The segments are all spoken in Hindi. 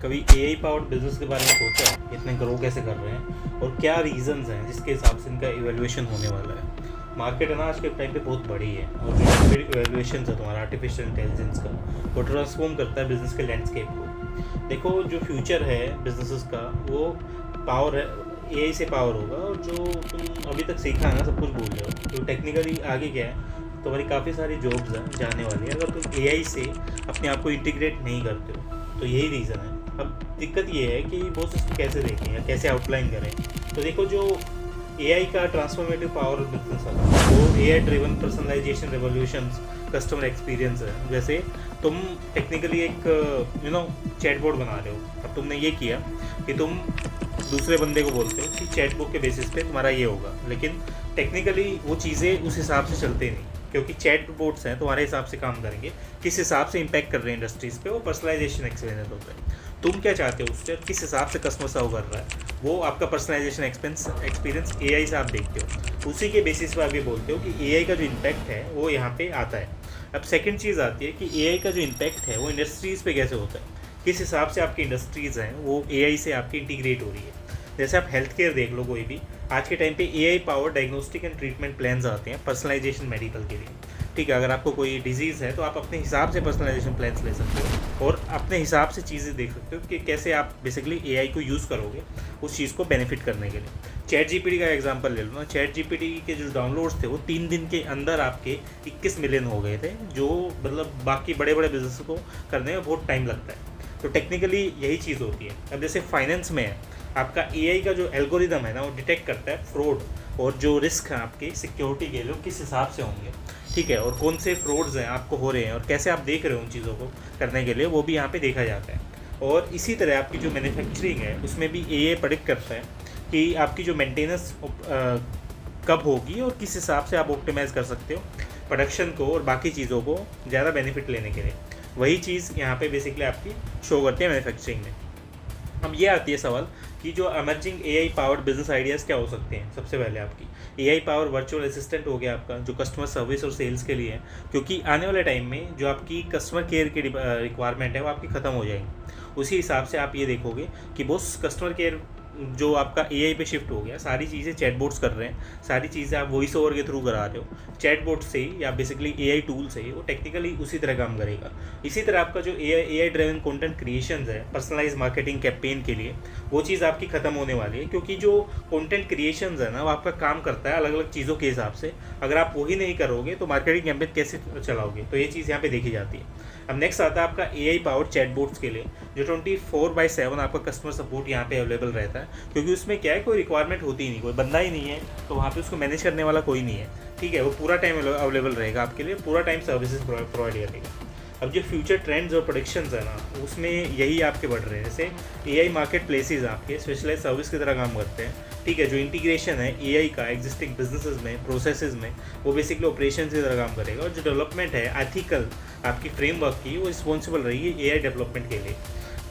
कभी एआई पावर्ड बिजनेस के बारे में सोचा है? इतने ग्रो कैसे कर रहे हैं और क्या रीजंस हैं जिसके हिसाब से इनका इवैल्यूएशन होने वाला है? मार्केट है ना आज के टाइम पे बहुत बड़ी है और जो इवैल्यूएशन है तुम्हारा आर्टिफिशियल इंटेलिजेंस का, वो ट्रांसफॉर्म करता है बिजनेस के लैंडस्केप को। देखो, जो फ्यूचर है बिजनेसेस का वो पावर है, एआई से पावर होगा। और जो तुम अभी तक सीखा है ना, सब कुछ भूल जाओ। तो टेक्निकली आगे क्या है, तुम्हारी काफ़ी सारी जॉब्स हैं जाने वाली है अगर तुम एआई से अपने आप को इंटीग्रेट नहीं करते हो। तो यही रीज़न है। अब दिक्कत ये है कि बॉस इसको कैसे देखें या कैसे आउटलाइन करें। तो देखो, जो एआई का ट्रांसफॉर्मेटिव पावर बिजनेस है वो AI driven personalisation revolutions customer experience है। जैसे तुम टेक्निकली एक चैटबॉट बना रहे हो। अब तुमने ये किया कि तुम दूसरे बंदे को बोलते हो कि चैटबॉट के बेसिस पे तुम्हारा ये होगा, लेकिन टेक्निकली वो चीज़ें उस हिसाब से चलते नहीं, क्योंकि चैट बोट्स हैं तुम्हारे हिसाब से काम करेंगे, किस हिसाब से इम्पैक्ट कर रहे हैं इंडस्ट्रीज़ पे, वो पर्सनलाइजेशन एक्सपीरियंस होता है। तुम क्या चाहते हो उससे, किस हिसाब से कस्टमर सर्व कर रहा है, वो आपका पर्सनलाइजेशन एक्सपीरियंस एआई से आप देखते हो। उसी के बेसिस पर आप ये बोलते हो कि एआई का जो इम्पैक्ट है वो यहाँ पे आता है। अब सेकंड चीज़ आती है कि एआई का जो इम्पैक्ट है वो इंडस्ट्रीज़ पे कैसे होता है, किस हिसाब से आपकी इंडस्ट्रीज़ हैं वो एआई से आपकी इंटीग्रेट हो रही है। जैसे आप हेल्थ केयर देख लो, कोई भी आज के टाइम पे AI power diagnostic and treatment plans आते हैं पर्सनलाइजेशन मेडिकल के लिए। ठीक है, अगर आपको कोई डिजीज़ है तो आप अपने हिसाब से पर्सनलाइजेशन प्लान्स ले सकते हो और अपने हिसाब से चीज़ें देख सकते हो कि कैसे आप बेसिकली एआई को यूज़ करोगे उस चीज़ को बेनिफिट करने के लिए। चैट जीपीटी का एग्जांपल ले लो ना। चैट जीपीटी के जो डाउनलोड्स थे वो 3 दिन के अंदर आपके 21 मिलियन हो गए थे, जो मतलब बाकी बड़े बड़े बिजनेस को करने में बहुत टाइम लगता है। तो टेक्निकली यही चीज़ होती है। अब जैसे फाइनेंस में है, आपका एआई का जो एल्गोरिदम है ना, वो डिटेक्ट करता है फ्रॉड और जो रिस्क है आपकी सिक्योरिटी के लिए किस हिसाब से होंगे। ठीक है, और कौन से फ्रॉड्स हैं आपको हो रहे हैं और कैसे आप देख रहे हो उन चीज़ों को करने के लिए, वो भी यहाँ पे देखा जाता है। और इसी तरह आपकी जो मैन्युफैक्चरिंग है उसमें भी एआई प्रेडिक्ट करता है कि आपकी जो मेंटेनेंस कब होगी और किस हिसाब से आप ऑप्टिमाइज़ कर सकते हो प्रोडक्शन को और बाकी चीज़ों को ज़्यादा बेनिफिट लेने के लिए। वही चीज़ यहाँ पे बेसिकली आपकी शो करती है मैन्युफैक्चरिंग में। अब ये आती है सवाल कि जो emerging AI powered business ideas क्या हो सकते हैं। सबसे पहले आपकी एआई पावर वर्चुअल असिस्टेंट हो गया आपका, जो कस्टमर सर्विस और सेल्स के लिए है, क्योंकि आने वाले टाइम में जो आपकी कस्टमर केयर की रिक्वायरमेंट है वो आपकी ख़त्म हो जाएंगी। उसी हिसाब से आप ये देखोगे कि बॉस कस्टमर केयर जो आपका एआई पे शिफ्ट हो गया, सारी चीज़ें चैटबॉट्स कर रहे हैं, सारी चीज़ें आप वॉइस ओवर के थ्रू करा रहे हो चैटबॉट से ही या बेसिकली एआई टूल से ही, वो टेक्निकली उसी तरह काम करेगा। इसी तरह आपका जो एआई ड्रिवन कंटेंट क्रिएशन है पर्सनलाइज मार्केटिंग कैंपेन के लिए, वो चीज़ आपकी ख़त्म होने वाली है, क्योंकि जो कंटेंट क्रिएशन है ना वो आपका काम करता है अलग अलग चीज़ों के हिसाब से। अगर आप वही नहीं करोगे तो मार्केटिंग कैंपेन कैसे चलाओगे, तो ये चीज़ यहाँ पे देखी जाती है। अब नेक्स्ट आता है आपका एआई पावर चैटबॉट्स के लिए, जो 24/7 आपका कस्टमर सपोर्ट यहाँ पे अवेलेबल रहता है, क्योंकि उसमें क्या है, कोई रिक्वायरमेंट होती ही नहीं, कोई बंदा ही नहीं है, तो वहाँ पे उसको मैनेज करने वाला कोई नहीं है। ठीक है, वो पूरा टाइम अवेलेबल रहेगा आपके लिए, पूरा टाइम सर्विसेज प्रोवाइड करेगा। अब जो फ्यूचर ट्रेंड्स और प्रोडिक्शंस है ना, उसमें यही आपके बढ़ रहे हैं। जैसे एआई मार्केट प्लेसेस आपके स्पेशलाइज सर्विस की तरह काम करते हैं। ठीक है, जो इंटीग्रेशन है एआई का एग्जिस्टिंग बिजनेसेस में, प्रोसेसेस में, वो बेसिकली ऑपरेशन की तरह काम करेगा। और जो डेवलपमेंट है एथिकल आपकी फ्रेमवर्क की, वो रिस्पॉन्सिबल रहेगी एआई डेवलपमेंट के लिए।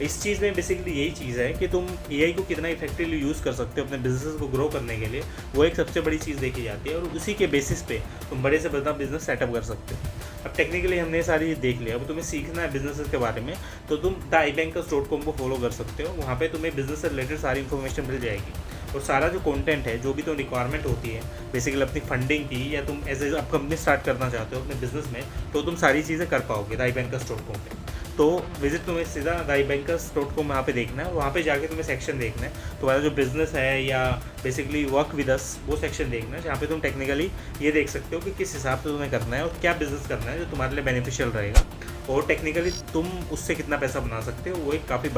इस चीज़ में बेसिकली यही चीज़ है कि तुम एआई को कितना इफेक्टिवली यूज़ कर सकते हो अपने बिजनेस को ग्रो करने के लिए, वो एक सबसे बड़ी चीज़ देखी जाती है। और उसी के बेसिस पे तुम बड़े से बड़ा बिजनेस सेटअप कर सकते हो। अब टेक्निकली हमने सारी देख लिया, अब तुम्हें सीखना है बिजनेस के बारे में, तो तुम theibankers.com को फॉलो कर सकते हो। वहाँ पे तुम्हें बिजनेस से रिलेटेड सारी इन्फॉर्मेशन मिल जाएगी और सारा जो कंटेंट है, जो भी तो रिक्वायरमेंट होती है बेसिकली अपनी फंडिंग की, या तुम एज ए कंपनी स्टार्ट करना चाहते हो अपने बिजनेस में, तो तुम सारी चीज़ें कर पाओगे theibankers.com पे। तो विजिट तुम्हें सीधा theibankers.com वहाँ पे देखना है। वहाँ पे जाके तुम्हें सेक्शन देखना है, तुम्हारा जो बिज़नेस है या बेसिकली वर्क विद अस, वो सेक्शन देखना है, जहाँ पे तुम टेक्निकली ये देख सकते हो कि किस हिसाब से तुम्हें करना है और क्या बिज़नेस करना है जो तुम्हारे लिए बेनिफिशियल रहेगा, और टेक्निकली तुम उससे कितना पैसा बना सकते हो। वो एक काफ़ी